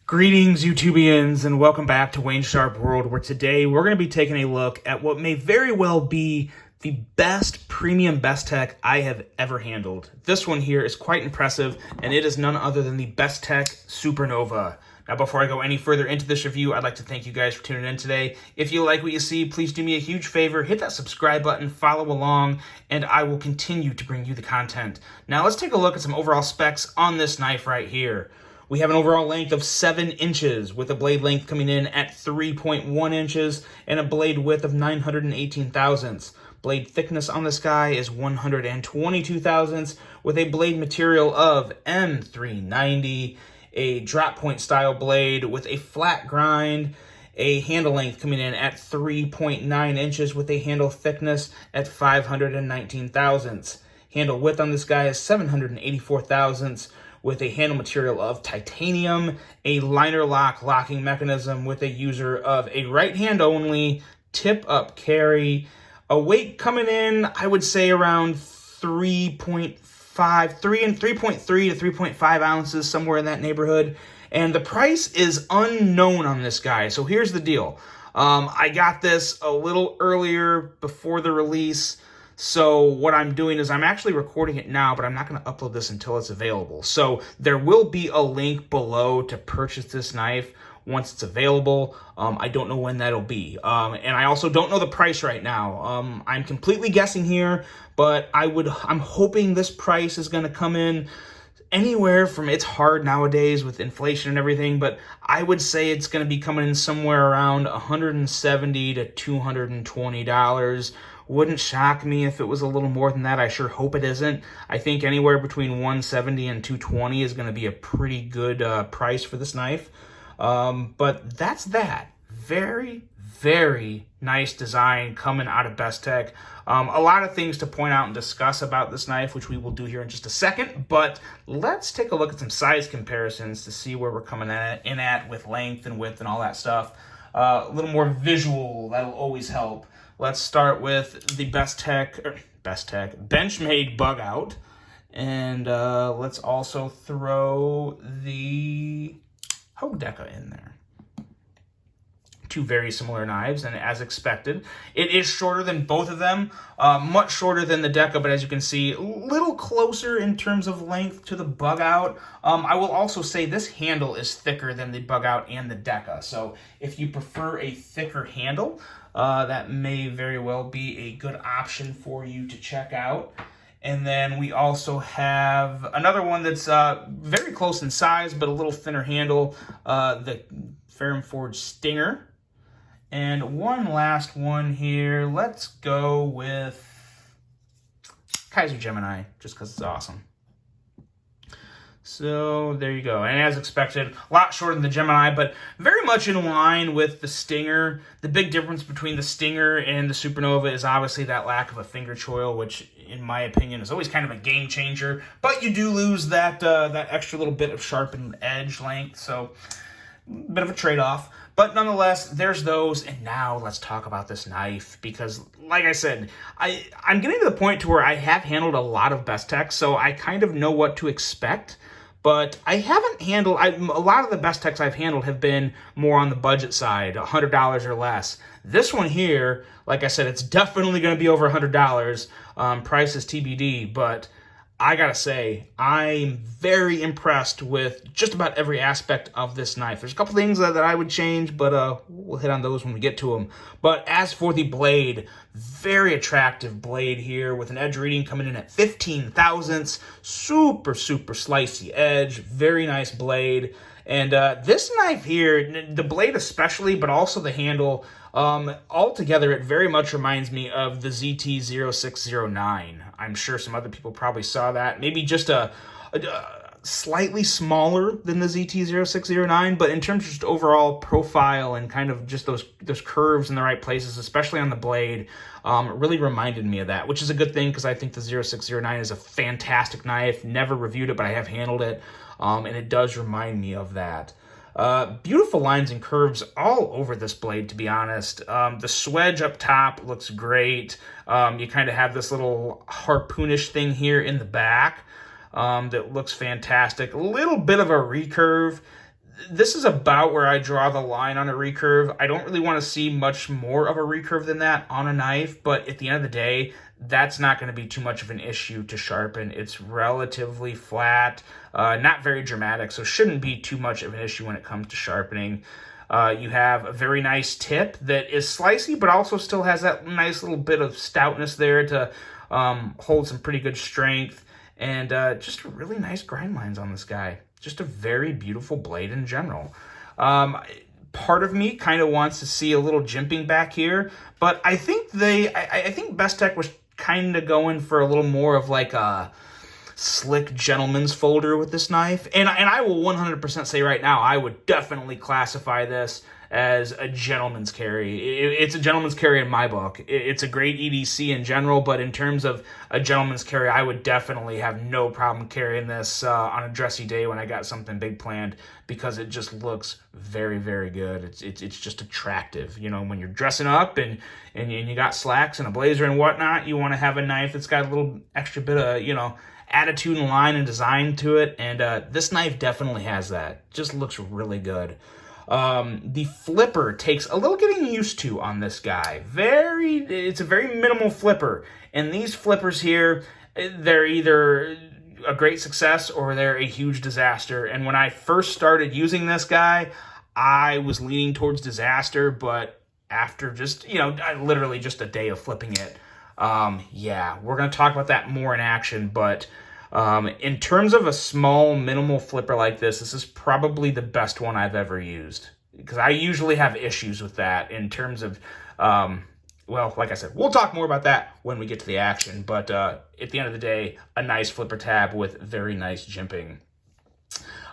Greetings, YouTubians, and welcome back to Wayne Sharp World, where today we're going to be taking a look at what may very well be the best premium Bestech I have ever handled. This one here is quite impressive, and it is none other than the Bestech Supernova. Now, before I go any further into this review, I'd like to thank you guys for tuning in today. If you like what you see, please do me a huge favor, hit that subscribe button, follow along, and I will continue to bring you the content. Now, let's take a look at some overall specs on this knife right here. We have an overall length of 7 inches, with a blade length coming in at 3.1 inches and a blade width of 918 thousandths. Blade thickness on this guy is 122 thousandths, with a blade material of M390, a drop point style blade with a flat grind, a handle length coming in at 3.9 inches with a handle thickness at 519 thousandths. Handle width on this guy is 784 thousandths, with a handle material of titanium, a liner lock locking mechanism with a user of a right hand only tip up carry, a weight coming in, I would say around 3.3 to 3.5 ounces, somewhere in that neighborhood. And the price is unknown on this guy. So here's the deal. I got this a little earlier before the release. So what I'm doing is I'm actually recording it now, but I'm not going to upload this until it's available. So there will be a link below to purchase this knife once it's available. I don't know when that'll be. And I also don't know the price right now. I'm completely guessing here, but I'm hoping this price is going to come in anywhere from, it's hard nowadays with inflation and everything, but I would say it's going to be coming in somewhere around $170 to $220. Wouldn't shock me if it was a little more than that. I sure hope it isn't. I think anywhere between $170 and $220 is going to be a pretty good price for this knife. But that's that. Very, very nice design coming out of Bestech. A lot of things to point out and discuss about this knife, which we will do here in just a second. But let's take a look at some size comparisons to see where we're coming in at with length and width and all that stuff. A little more visual, that'll always help. Let's start with the Bestech Benchmade Bug Out. And let's also throw the Hogue Deca in there. Two very similar knives, and as expected, it is shorter than both of them, much shorter than the Deca, but as you can see, a little closer in terms of length to the Bug Out. I will also say this handle is thicker than the Bug Out and the Deca, so if you prefer a thicker handle, that may very well be a good option for you to check out. And then we also have another one that's very close in size, but a little thinner handle, the Ferrum Forge Stinger. And one last one here. Let's go with Kaiser Gemini, just because it's awesome. So there you go. And as expected, a lot shorter than the Gemini, but very much in line with the Stinger. The big difference between the Stinger and the Supernova is obviously that lack of a finger choil, which in my opinion is always kind of a game changer. But you do lose that that extra little bit of sharpened edge length, so a bit of a trade-off. But nonetheless, there's those, and now let's talk about this knife, because like I said, I'm getting to the point to where I have handled a lot of Bestech, so I kind of know what to expect. But I haven't handled, a lot of the Bestechs I've handled have been more on the budget side, $100 or less. This one here, like I said, it's definitely going to be over $100. Price is TBD, but I gotta say, I'm very impressed with just about every aspect of this knife. There's a couple things that I would change, but we'll hit on those when we get to them. But as for the blade, very attractive blade here with an edge reading coming in at 15 thousandths. Super, super slicey edge. Very nice blade. And this knife here, the blade especially, but also the handle, altogether, it very much reminds me of the ZT0609. I'm sure some other people probably saw that. Maybe just a slightly smaller than the ZT0609, but in terms of just overall profile and kind of just those curves in the right places, especially on the blade, really reminded me of that, which is a good thing because I think the 0609 is a fantastic knife. Never reviewed it, but I have handled it, and it does remind me of that. Beautiful lines and curves all over this blade, to be honest. The swedge up top looks great. You kind of have this little harpoonish thing here in the back that looks fantastic. A little bit of a recurve. this is about where I draw the line on a recurve. I don't really want to see much more of a recurve than that on a knife, but at the end of the day, that's not going to be too much of an issue to sharpen. It's relatively flat, not very dramatic, so shouldn't be too much of an issue when it comes to sharpening. You have a very nice tip that is slicey, but also still has that nice little bit of stoutness there to hold some pretty good strength, and just really nice grind lines on this guy. Just a very beautiful blade in general. Part of me kind of wants to see a little jimping back here, but I think I think Bestech was kind of going for a little more of like a slick gentleman's folder with this knife. And I will 100% say right now, I would definitely classify this as a gentleman's carry. It's a gentleman's carry in my book. It's a great EDC in general, but in terms of a gentleman's carry, I would definitely have no problem carrying this on a dressy day when I got something big planned, because it just looks very, very good. It's just attractive. You know, when you're dressing up and you got slacks and a blazer and whatnot, you want to have a knife that's got a little extra bit of, you know, attitude and line and design to it, and this knife definitely has that. Just looks really good. The flipper takes a little getting used to on this guy. It's a very minimal flipper, and these flippers here, they're either a great success or they're a huge disaster. And when I first started using this guy, I was leaning towards disaster, but after just, you know, literally just a day of flipping it, yeah, we're going to talk about that more in action, but in terms of a small, minimal flipper like this is probably the best one I've ever used, because I usually have issues with that in terms of, well, like I said, we'll talk more about that when we get to the action, but at the end of the day, a nice flipper tab with very nice jimping.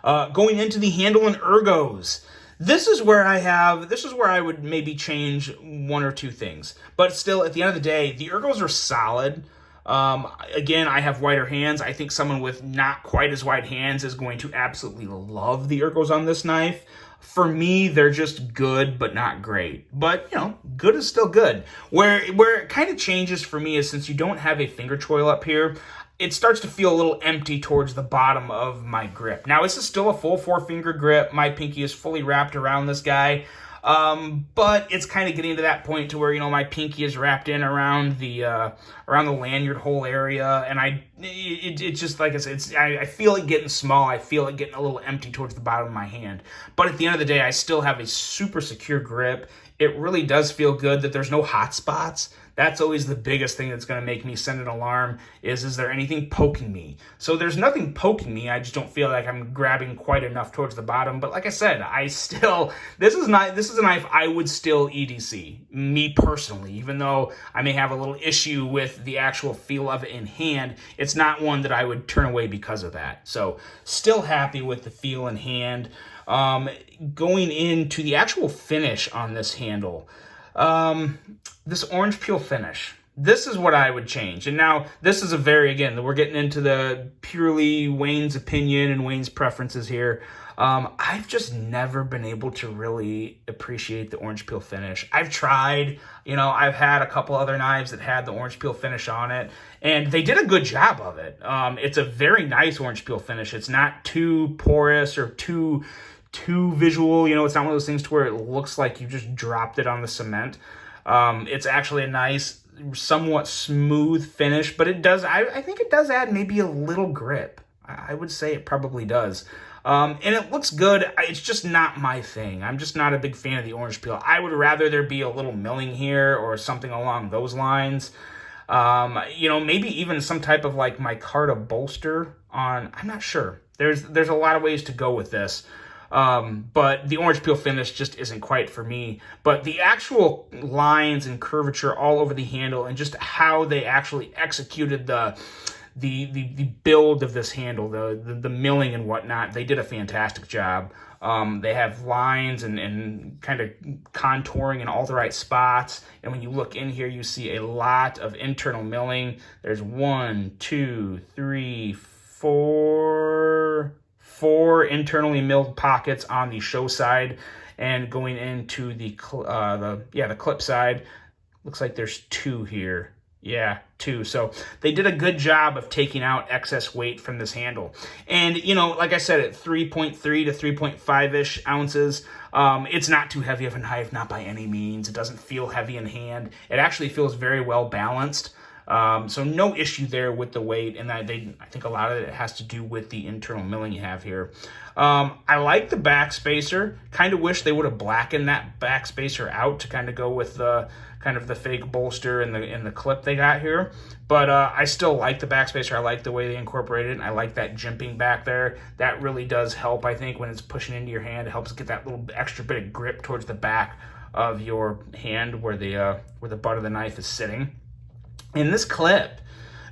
Going into the handle and ergos. This is where I would maybe change one or two things. But still, at the end of the day, the ergos are solid. Again, I have wider hands. I think someone with not quite as wide hands is going to absolutely love the ergos on this knife. For me, they're just good, but not great. But, you know, good is still good. Where it kind of changes for me is, since you don't have a finger choil up here, it starts to feel a little empty towards the bottom of my grip. Now, this is still a full 4-finger grip. My pinky is fully wrapped around this guy. But it's kind of getting to that point to where, you know, my pinky is wrapped in around the lanyard hole area, and it's just, like I said, I feel it getting small. I feel it getting a little empty towards the bottom of my hand. But at the end of the day, I still have a super secure grip. It really does feel good that there's no hot spots. That's always the biggest thing that's going to make me send an alarm is there anything poking me? So there's nothing poking me. I just don't feel like I'm grabbing quite enough towards the bottom. But like I said, this is a knife I would still EDC, me personally, even though I may have a little issue with the actual feel of it in hand. It's not one that I would turn away because of that. So still happy with the feel in hand. Going into the actual finish on this handle, this orange peel finish, this is what I would change. And now this is again, we're getting into the purely Wayne's opinion and Wayne's preferences here. I've just never been able to really appreciate the orange peel finish. I've tried, you know, I've had a couple other knives that had the orange peel finish on it, and they did a good job of it. It's a very nice orange peel finish. It's not too porous or too visual. You know, it's not one of those things to where it looks like you just dropped it on the cement. It's actually a nice, somewhat smooth finish, but it does, I think it does add maybe a little grip. I would say it probably does. And it looks good. It's just not my thing. I'm just not a big fan of the orange peel. I would rather there be a little milling here or something along those lines. You know, maybe even some type of like micarta bolster on, I'm not sure. There's a lot of ways to go with this. But the orange peel finish just isn't quite for me. But the actual lines and curvature all over the handle, and just how they actually executed the build of this handle, the milling and whatnot, they did a fantastic job. They have lines and kind of contouring in all the right spots. And when you look in here, you see a lot of internal milling. There's 1, 2, 3, 4 internally milled pockets on the show side, and going into the clip side, looks like there's 2 here. Yeah, 2. So they did a good job of taking out excess weight from this handle. And, you know, like I said, at 3.3 to 3.5-ish ounces, it's not too heavy of a knife, not by any means. It doesn't feel heavy in hand. It actually feels very well balanced. So no issue there with the weight, and I think a lot of it has to do with the internal milling you have here. I like the backspacer. Kind of wish they would have blackened that backspacer out to kind of go with the kind of the fake bolster and the clip they got here. But I still like the backspacer. I like the way they incorporate it. I like that jimping back there. That really does help, I think, when it's pushing into your hand. It helps get that little extra bit of grip towards the back of your hand where the butt of the knife is sitting. And this clip,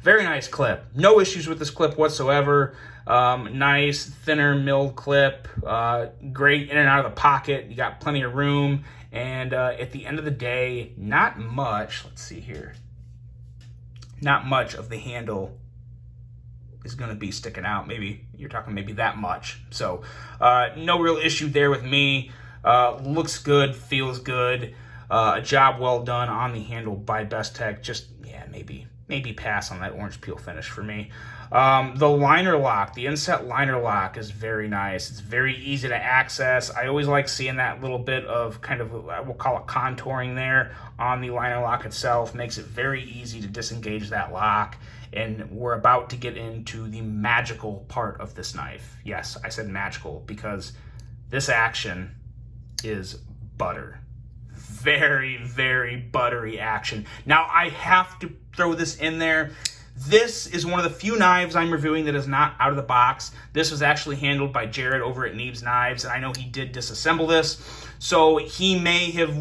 very nice clip. No issues with this clip whatsoever. Nice, thinner milled clip. Great in and out of the pocket. You got plenty of room. And at the end of the day, not much. Let's see here. Not much of the handle is going to be sticking out. Maybe you're talking maybe that much. So no real issue there with me. Looks good, feels good. A job well done on the handle by Bestech. Just, yeah, maybe pass on that orange peel finish for me. The liner lock, the inset liner lock is very nice. It's very easy to access. I always like seeing that little bit of kind of, we'll call it contouring there on the liner lock itself. Makes it very easy to disengage that lock. And we're about to get into the magical part of this knife. Yes, I said magical because this action is butter. Very, very buttery action. Now, I have to throw this in there. This is one of the few knives I'm reviewing that is not out of the box. This was actually handled by Jared over at Neebs Knives, and I know he did disassemble this. So he may have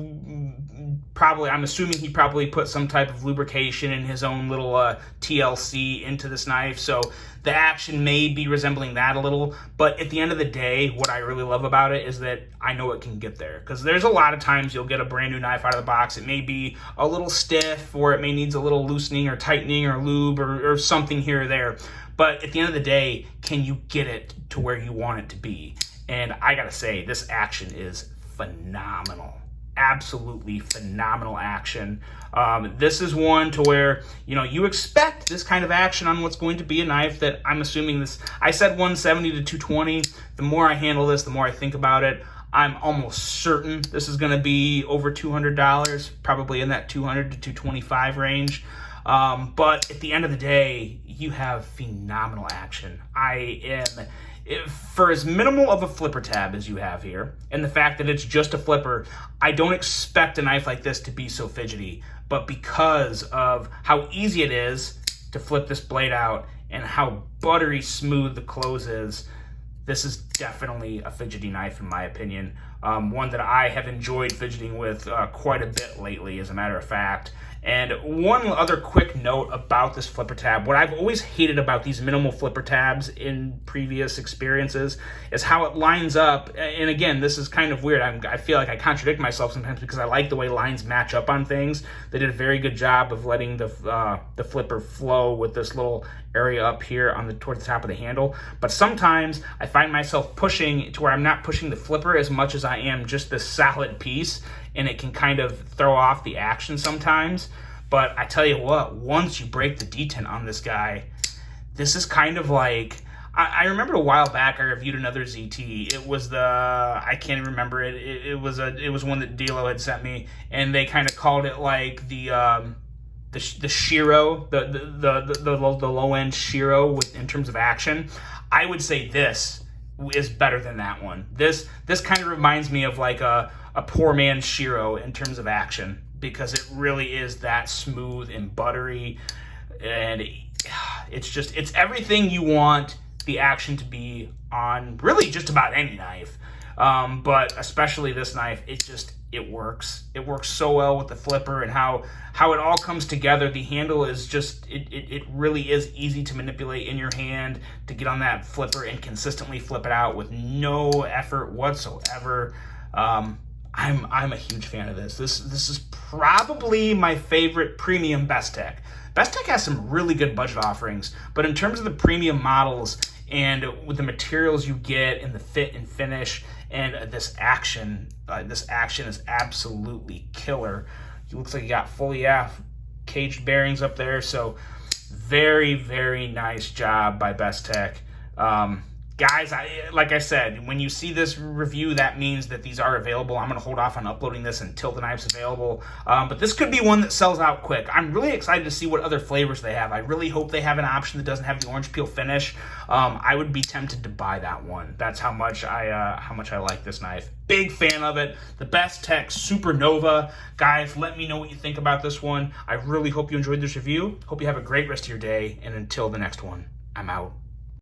I'm assuming he probably put some type of lubrication in his own little TLC into this knife. So the action may be resembling that a little. But at the end of the day, what I really love about it is that I know it can get there. Because there's a lot of times you'll get a brand new knife out of the box. It may be a little stiff, or it may needs a little loosening or tightening or lube or something here or there. But at the end of the day, can you get it to where you want it to be? And I gotta say, this action is phenomenal. Absolutely phenomenal action. This is one to where, you know, you expect this kind of action on what's going to be a knife that I'm assuming this, I said 170 to 220. The more I handle this, the more I think about it, I'm almost certain this is going to be over $200, probably in that 200 to 225 range. But at the end of the day, you have phenomenal action. For as minimal of a flipper tab as you have here, and the fact that it's just a flipper, I don't expect a knife like this to be so fidgety. But because of how easy it is to flip this blade out and how buttery smooth the close is, this is definitely a fidgety knife in my opinion. One that I have enjoyed fidgeting with quite a bit lately, as a matter of fact. And one other quick note about this flipper tab, what I've always hated about these minimal flipper tabs in previous experiences is how it lines up. And again, this is kind of weird. I feel like I contradict myself sometimes because I like the way lines match up on things. They did a very good job of letting the flipper flow with this little area up here on towards the top of the handle. But sometimes I find myself pushing to where I'm not pushing the flipper as much as I am just this solid piece, and it can kind of throw off the action sometimes. But I tell you what, once you break the detent on this guy, this is kind of like, I remember a while back I reviewed another ZT. It was I can't even remember it. It was one that Dilo had sent me, and they kind of called it like the Shiro, the low end Shiro in terms of action. I would say this is better than that one. This kind of reminds me of like a poor man's Shiro in terms of action, because it really is that smooth and buttery, and it's everything you want the action to be on really just about any knife, but especially this knife. It works. It works so well with the flipper and how it all comes together. The handle is just, it really is easy to manipulate in your hand to get on that flipper and consistently flip it out with no effort whatsoever. I'm a huge fan of this. This is probably my favorite premium Bestech. Bestech has some really good budget offerings, but in terms of the premium models and with the materials you get and the fit and finish and this action is absolutely killer. It looks like you got fully caged bearings up there. So very, very nice job by Bestech. Guys, like I said, when you see this review, that means that these are available. I'm going to hold off on uploading this until the knife's available. But this could be one that sells out quick. I'm really excited to see what other flavors they have. I really hope they have an option that doesn't have the orange peel finish. I would be tempted to buy that one. That's how much I like this knife. Big fan of it. The Bestech Supernova. Guys, let me know what you think about this one. I really hope you enjoyed this review. Hope you have a great rest of your day. And until the next one, I'm out.